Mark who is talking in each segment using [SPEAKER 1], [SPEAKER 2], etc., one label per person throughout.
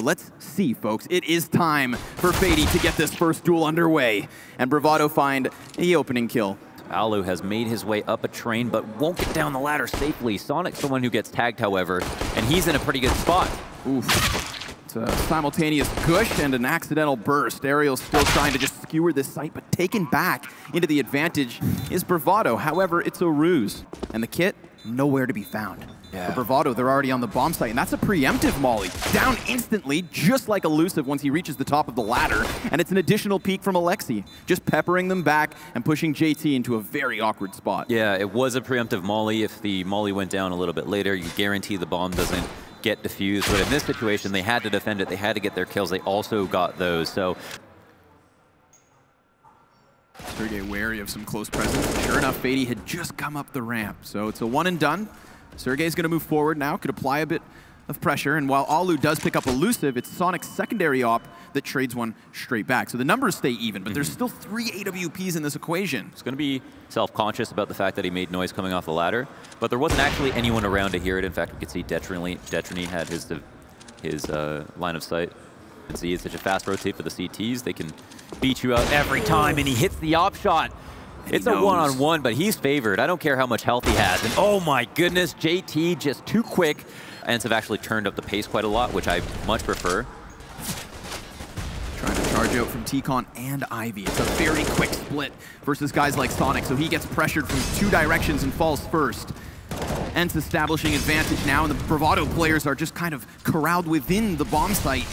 [SPEAKER 1] Let's see, folks. It is time for Fady to get this first duel underway. And Bravado find the opening kill.
[SPEAKER 2] Alu has made his way up a train, but won't get down the ladder safely. Sonic's the one who gets tagged, however, and he's in a pretty good spot.
[SPEAKER 1] Oof. It's a simultaneous gush and an accidental burst. Ariel's still trying to just skewer this site, but taken back into the advantage is Bravado. However, it's a ruse. And the kit, nowhere to be found.
[SPEAKER 2] Yeah.
[SPEAKER 1] For Bravado, they're already on the bomb site, and that's a preemptive molly. Down instantly, just like Elusive once he reaches the top of the ladder, and it's an additional peek from Alexi, just peppering them back and pushing JT into a very awkward spot.
[SPEAKER 2] Yeah, it was a preemptive molly. If the molly went down a little bit later, you guarantee the bomb doesn't get defused, but in this situation, they had to defend it, they had to get their kills, they also got those, so.
[SPEAKER 1] Sergey wary of some close presence. Sure enough, Fady had just come up the ramp, so it's a one and done. Sergey's gonna move forward now, could apply a bit of pressure, and while Alu does pick up Elusive, it's Sonic's secondary op that trades one straight back. So the numbers stay even, but there's still 3 AWPs in this equation.
[SPEAKER 2] He's gonna be self-conscious about the fact that he made noise coming off the ladder, but there wasn't actually anyone around to hear it. In fact, we could see Detrony had his line of sight. You can see it's such a fast rotate for the CTs. They can beat you out every time, and he hits the op shot. It's a one-on-one, but he's favored. I don't care how much health he has. And oh my goodness, JT just too quick. ENCE have actually turned up the pace quite a lot, which I much prefer.
[SPEAKER 1] Trying to charge out from T-Con and Ivy. It's a very quick split versus guys like Sonic, so he gets pressured from 2 directions and falls first. ENCE establishing advantage now, and the Bravado players are just kind of corralled within the bomb site.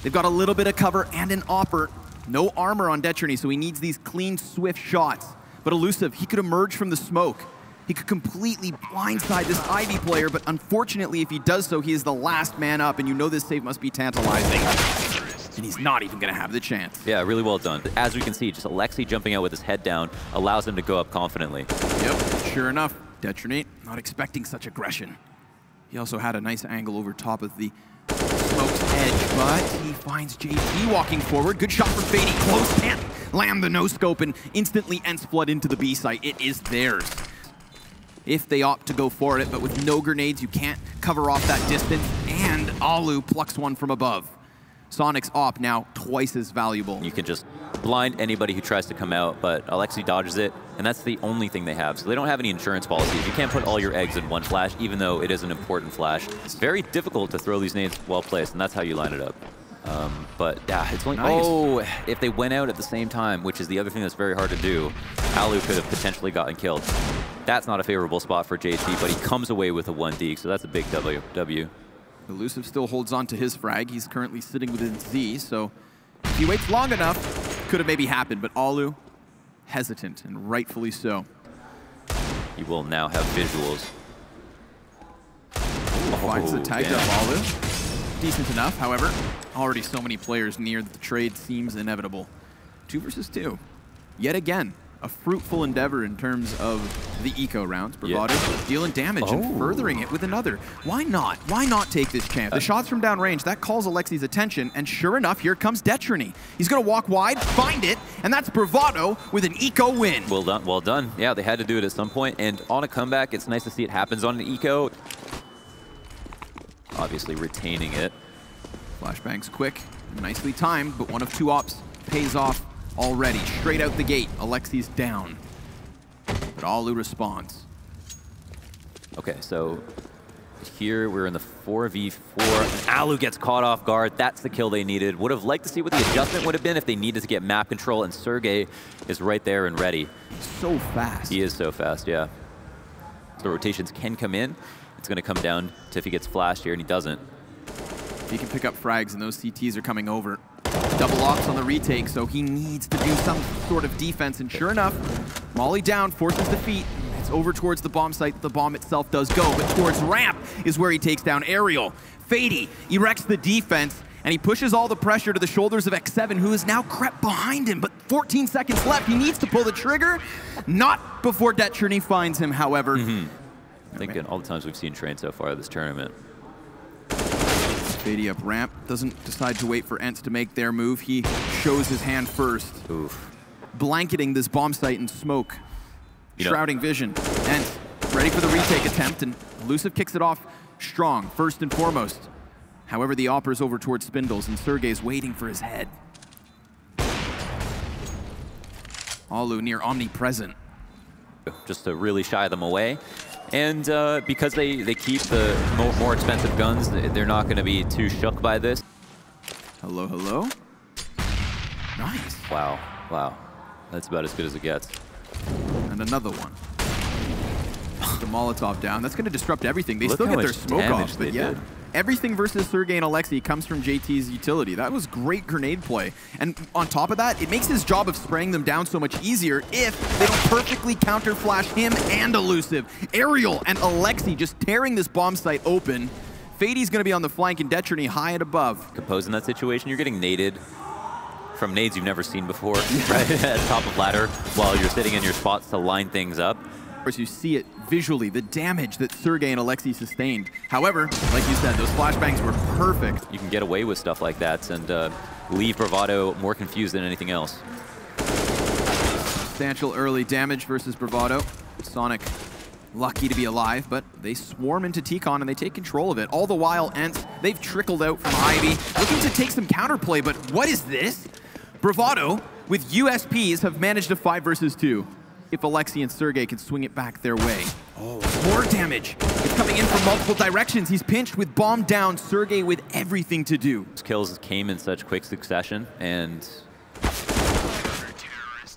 [SPEAKER 1] They've got a little bit of cover and an opper. No armor on Detrony, so he needs these clean, swift shots. But Elusive, he could emerge from the smoke. He could completely blindside this Ivy player, but unfortunately, if he does so, he is the last man up, and you know this save must be tantalizing. And he's not even gonna have the chance.
[SPEAKER 2] Yeah, really well done. As we can see, just Alexi jumping out with his head down allows him to go up confidently.
[SPEAKER 1] Yep, sure enough, Detrony not expecting such aggression. He also had a nice angle over top of the smoke's edge, but he finds JT walking forward. Good shot from Fady, close, can't land the no-scope, and instantly ENCE flood into the B site. It is theirs. If they opt to go for it, but with no grenades, you can't cover off that distance, and Alu plucks one from above. Sonic's op now twice as valuable.
[SPEAKER 2] You can just blind anybody who tries to come out, but Alexi dodges it, and that's the only thing they have. So they don't have any insurance policies. You can't put all your eggs in one flash, even though it is an important flash. It's very difficult to throw these nades well placed, and that's how you line it up. But yeah, it's only,
[SPEAKER 1] nice.
[SPEAKER 2] Oh, if they went out at the same time, which is the other thing that's very hard to do, Alu could have potentially gotten killed. That's not a favorable spot for JT, but he comes away with a 1D, so that's a big W.
[SPEAKER 1] Elusive still holds on to his frag. He's currently sitting within Z, so if he waits long enough, could have maybe happened, but Alu hesitant, and rightfully so.
[SPEAKER 2] He will now have visuals.
[SPEAKER 1] Finds the tagged up Alu. Decent enough, however, already so many players near that the trade seems inevitable. 2 versus 2. Yet again, a fruitful endeavor in terms of the eco rounds. Bravado dealing damage and furthering it with another. Why not? Why not take this chance? The shots from downrange, that calls Alexi's attention, and sure enough, here comes Detrony. He's gonna walk wide, find it, and that's Bravado with an eco win.
[SPEAKER 2] Well done, well done. Yeah, they had to do it at some point, and on a comeback, it's nice to see it happens on an eco. Obviously retaining it.
[SPEAKER 1] Flashbang's quick, nicely timed, but one of 2 ops pays off already. Straight out the gate, Alexi's down. But Alu responds.
[SPEAKER 2] Okay, so here we're in the 4v4. Alu gets caught off guard. That's the kill they needed. Would have liked to see what the adjustment would have been if they needed to get map control, and Sergey is right there and ready.
[SPEAKER 1] He's so fast.
[SPEAKER 2] He is so fast, yeah. So rotations can come in. It's going to come down to if he gets flashed here, and he doesn't.
[SPEAKER 1] He can pick up frags, and those CTs are coming over. Double ops on the retake, so he needs to do some sort of defense, and sure enough, Molly down, forces defeat. It's over towards the bomb site. The bomb itself does go, but towards ramp is where he takes down Ariel. Fady erects the defense, and he pushes all the pressure to the shoulders of X7, who is now crept behind him, but 14 seconds left. He needs to pull the trigger. Not before Detrony finds him, however.
[SPEAKER 2] I think in all the times we've seen Train so far this tournament.
[SPEAKER 1] Fady up ramp, doesn't decide to wait for ENCE to make their move. He shows his hand first.
[SPEAKER 2] Oof.
[SPEAKER 1] Blanketing this bomb site in smoke. Shrouding vision. ENCE ready for the retake attempt, and Elusive kicks it off strong, first and foremost. However, the opper's over towards Spindles, and Sergey's waiting for his head. Alu near omnipresent.
[SPEAKER 2] Just to really shy them away. And because they keep the more expensive guns, they're not going to be too shook by this.
[SPEAKER 1] Hello, hello. Nice.
[SPEAKER 2] Wow, wow. That's about as good as it gets.
[SPEAKER 1] And another one. The Molotov down. That's going to disrupt everything. They
[SPEAKER 2] Look
[SPEAKER 1] still
[SPEAKER 2] how
[SPEAKER 1] get their
[SPEAKER 2] much
[SPEAKER 1] smoke
[SPEAKER 2] damage
[SPEAKER 1] off, but
[SPEAKER 2] they
[SPEAKER 1] yeah.
[SPEAKER 2] did.
[SPEAKER 1] Everything versus Sergey and Alexi comes from JT's utility. That was great grenade play. And on top of that, it makes his job of spraying them down so much easier if they don't perfectly counter flash him and Elusive. Aerial and Alexi just tearing this bomb site open. Fade's going to be on the flank and Detrony high and above.
[SPEAKER 2] Compose in that situation, you're getting naded from nades you've never seen before, right? At top of ladder while you're sitting in your spots to line things up.
[SPEAKER 1] Of course, you see it visually, the damage that Sergey and Alexi sustained. However, like you said, those flashbangs were perfect.
[SPEAKER 2] You can get away with stuff like that and leave Bravado more confused than anything else.
[SPEAKER 1] Substantial early damage versus Bravado. Sonic lucky to be alive, but they swarm into T-Con and they take control of it. All the while, ENCE, they've trickled out from Ivy, looking to take some counterplay, but what is this? Bravado, with USPs, have managed a 5 versus 2. If Alexi and Sergey can swing it back their way. Oh, more damage. It's coming in from multiple directions. He's pinched with bomb down. Sergey with everything to do.
[SPEAKER 2] His kills came in such quick succession, and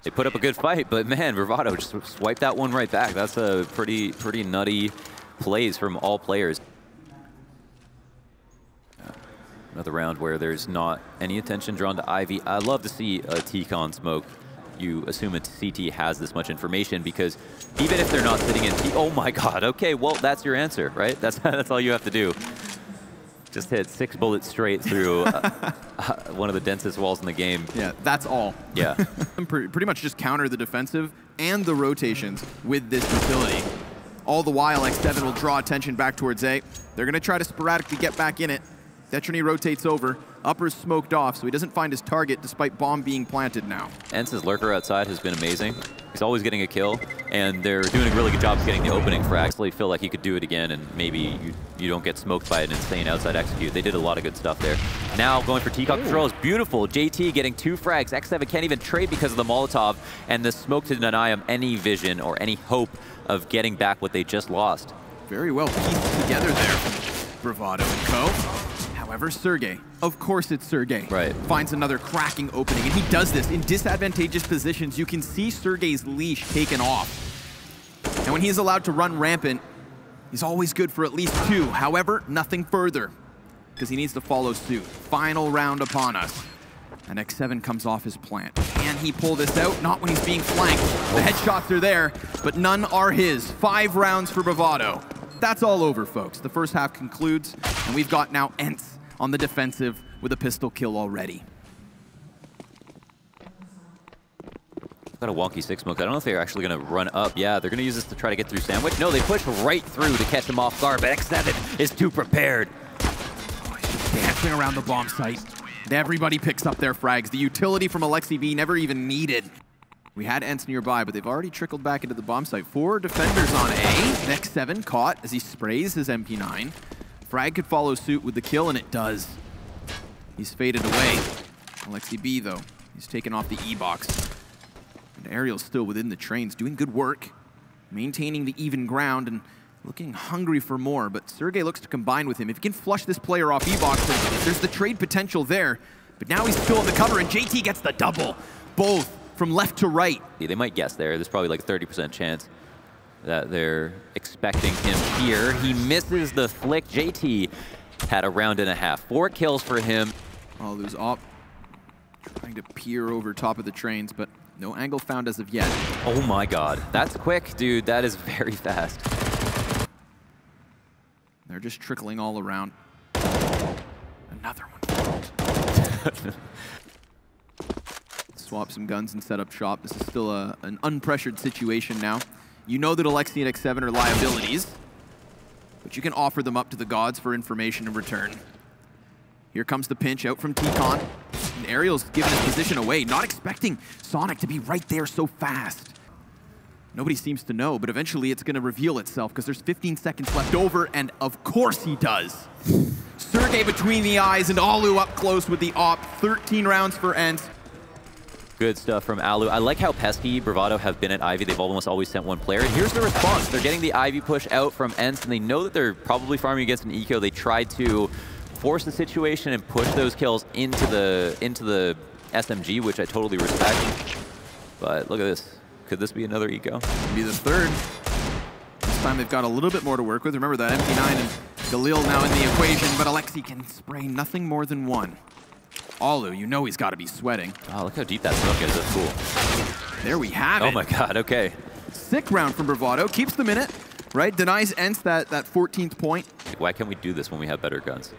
[SPEAKER 2] they put up a good fight, but man, Bravado just swiped that one right back. That's a pretty nutty plays from all players. Another round where there's not any attention drawn to Ivy. I love to see a T-Con smoke. You assume a CT has this much information because even if they're not sitting in T, oh my God, okay, well, that's your answer, right? That's all you have to do. Just hit 6 bullets straight through one of the densest walls in the game.
[SPEAKER 1] Yeah, that's all.
[SPEAKER 2] Yeah.
[SPEAKER 1] Pretty much just counter the defensive and the rotations with this utility. All the while, X7 will draw attention back towards A. They're going to try to sporadically get back in it. Detrony rotates over. Upper's smoked off, so he doesn't find his target despite bomb being planted now.
[SPEAKER 2] ENCE's lurker outside has been amazing. He's always getting a kill, and they're doing a really good job of getting the opening for actually feel like he could do it again, and maybe you don't get smoked by an insane outside execute. They did a lot of good stuff there. Now going for T-Con control is beautiful. JT getting 2 frags. X7 can't even trade because of the Molotov, and the smoke to deny him any vision or any hope of getting back what they just lost.
[SPEAKER 1] Very well pieced together there. Bravado and co. However, Sergey, of course it's Sergey,
[SPEAKER 2] right,
[SPEAKER 1] finds another cracking opening, and he does this in disadvantageous positions. You can see Sergey's leash taken off. And when he's allowed to run rampant, he's always good for at least 2. However, nothing further, because he needs to follow suit. Final round upon us. And X7 comes off his plant. Can he pull this out? Not when he's being flanked. The headshots are there, but none are his. 5 rounds for Bravado. That's all over, folks. The first half concludes, and we've got now ENCE on the defensive with a pistol kill already.
[SPEAKER 2] Got a wonky 6 smoke. I don't know if they're actually going to run up. Yeah, they're going to use this to try to get through Sandwich. No, they push right through to catch him off guard, but X7 is too prepared.
[SPEAKER 1] Oh, he's just dancing around the bomb site. Everybody picks up their frags. The utility from Alexi V never even needed. We had ENCE nearby, but they've already trickled back into the bomb site. 4 defenders on A. X7 caught as he sprays his MP9. Frag could follow suit with the kill, and it does. He's faded away. Alexi B, though, he's taken off the E-box. And Ariel's still within the trains, doing good work, maintaining the even ground and looking hungry for more. But Sergey looks to combine with him. If he can flush this player off E-box, there's the trade potential there. But now he's still in the cover, and JT gets the double. Both from left to right.
[SPEAKER 2] They might guess there. There's probably like a 30% chance that they're expecting him here. He misses the flick. JT had a round and a half. 4 kills for him.
[SPEAKER 1] I'll lose op. Trying to peer over top of the trains, but no angle found as of yet.
[SPEAKER 2] Oh my God. That's quick, dude. That is very fast.
[SPEAKER 1] They're just trickling all around. Another one. Swap some guns and set up shop. This is still an unpressured situation now. You know that Alexi and X7 are liabilities, but you can offer them up to the gods for information in return. Here comes the pinch out from T-Con. And Ariel's given his position away, not expecting Sonic to be right there so fast. Nobody seems to know, but eventually it's going to reveal itself because there's 15 seconds left over, and of course he does. Sergey between the eyes, and Alu up close with the op. 13 rounds for ENCE.
[SPEAKER 2] Good stuff from Alu. I like how pesky Bravado have been at Ivy. They've almost always sent one player. And here's the response. They're getting the Ivy push out from ENCE, and they know that they're probably farming against an eco. They tried to force the situation and push those kills into the SMG, which I totally respect. But look at this. Could this be another eco?
[SPEAKER 1] Could be the third. This time they've got a little bit more to work with. Remember that MP9 and Galil now in the equation, but Alexi can spray nothing more than one. Alu, you know he's got to be sweating.
[SPEAKER 2] Oh, look how deep that smoke is. That's cool.
[SPEAKER 1] There we have it.
[SPEAKER 2] Oh my god, okay.
[SPEAKER 1] Sick round from Bravado. Keeps the minute, right? Denies ENCE that 14th point.
[SPEAKER 2] Why can't we do this when we have better guns?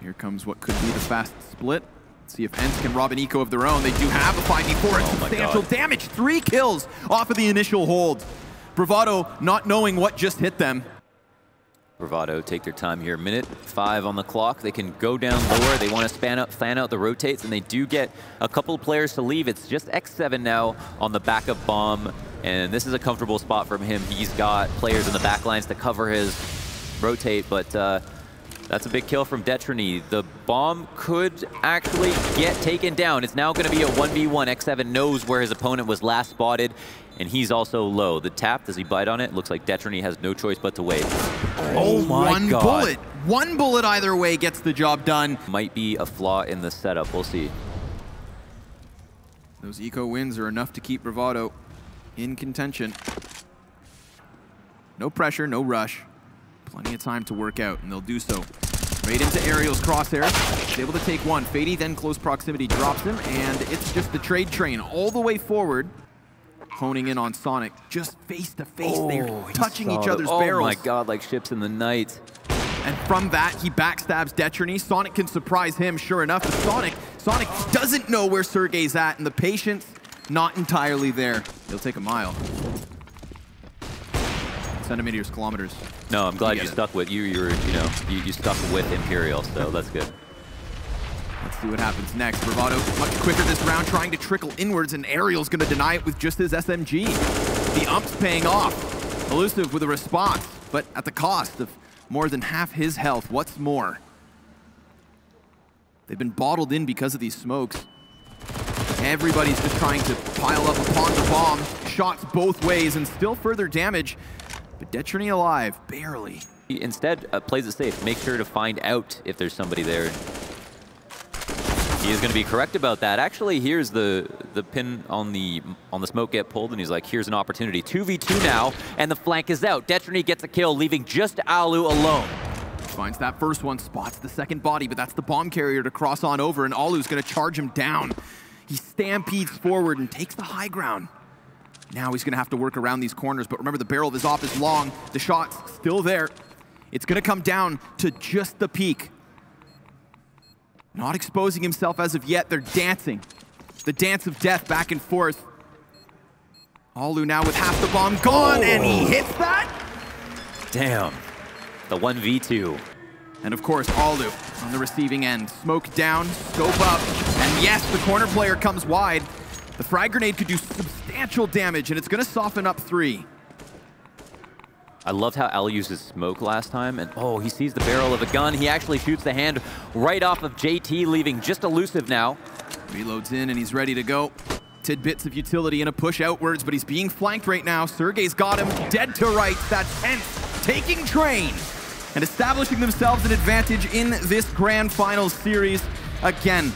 [SPEAKER 1] Here comes what could be the fast split. Let's see if ENCE can rob an eco of their own. They do have a 5v4 and substantial damage. 3 kills off of the initial hold. Bravado not knowing what just hit them.
[SPEAKER 2] Bravado take their time here. Minute 5 on the clock. They can go down lower. They want to fan out the rotates, and they do get a couple of players to leave. It's just X7 now on the backup bomb, and this is a comfortable spot from him. He's got players in the back lines to cover his rotate, but that's a big kill from Detrony. The bomb could actually get taken down. It's now going to be a 1v1. X7 knows where his opponent was last spotted, and he's also low. The tap, does he bite on it? Looks like Detrony has no choice but to wait.
[SPEAKER 1] Oh my God. Bullet. One bullet either way gets the job done.
[SPEAKER 2] Might be a flaw in the setup. We'll see.
[SPEAKER 1] Those eco wins are enough to keep Bravado in contention. No pressure, no rush. Plenty of time to work out, and they'll do so. Right into Ariel's crosshairs. He's able to take one. Fady then close proximity drops him, and it's just the trade train all the way forward. Honing in on Sonic, just face to face. They're touching each other's barrels.
[SPEAKER 2] Oh my God, like ships in the night.
[SPEAKER 1] And from that, he backstabs Detrony. Sonic can surprise him, sure enough. But Sonic doesn't know where Sergey's at, and the patience not entirely there. He'll take a mile. Centimeters, kilometers.
[SPEAKER 2] No, I'm glad you stuck with you stuck with Imperial, so that's good.
[SPEAKER 1] Let's see what happens next. Bravado much quicker this round, trying to trickle inwards, and Ariel's going to deny it with just his SMG. The ump's paying off. Elusive with a response, but at the cost of more than half his health. What's more, they've been bottled in because of these smokes. Everybody's just trying to pile up upon the bomb. Shots both ways, and still further damage. But Detrony alive, barely.
[SPEAKER 2] He instead plays it safe. Make sure to find out if there's somebody there. He is going to be correct about that. Actually, here's the pin on the smoke get pulled, and he's like, here's an opportunity. 2v2 now, and the flank is out. Detrony gets a kill, leaving just Alu alone.
[SPEAKER 1] Finds that first one, spots the second body, but that's the bomb carrier to cross on over, and Alu's going to charge him down. He stampedes forward and takes the high ground. Now he's going to have to work around these corners, but remember, the barrel of his op is long. The shot's still there. It's going to come down to just the peak. Not exposing himself as of yet. They're dancing. The dance of death back and forth. Alu now with half the bomb gone, and he hits that?
[SPEAKER 2] Damn. The 1v2.
[SPEAKER 1] And of course, Alu on the receiving end. Smoke down, scope up, and yes, the corner player comes wide. The frag grenade could do substantial damage, and it's going to soften up 3.
[SPEAKER 2] I loved how Alu used his smoke last time, and he sees the barrel of a gun. He actually shoots the hand right off of JT, leaving just Elusive now.
[SPEAKER 1] Reloads in, and he's ready to go. Tidbits of utility in a push outwards, but he's being flanked right now. Sergey's got him dead to rights. That's ENCE taking train and establishing themselves an advantage in this Grand Finals series again.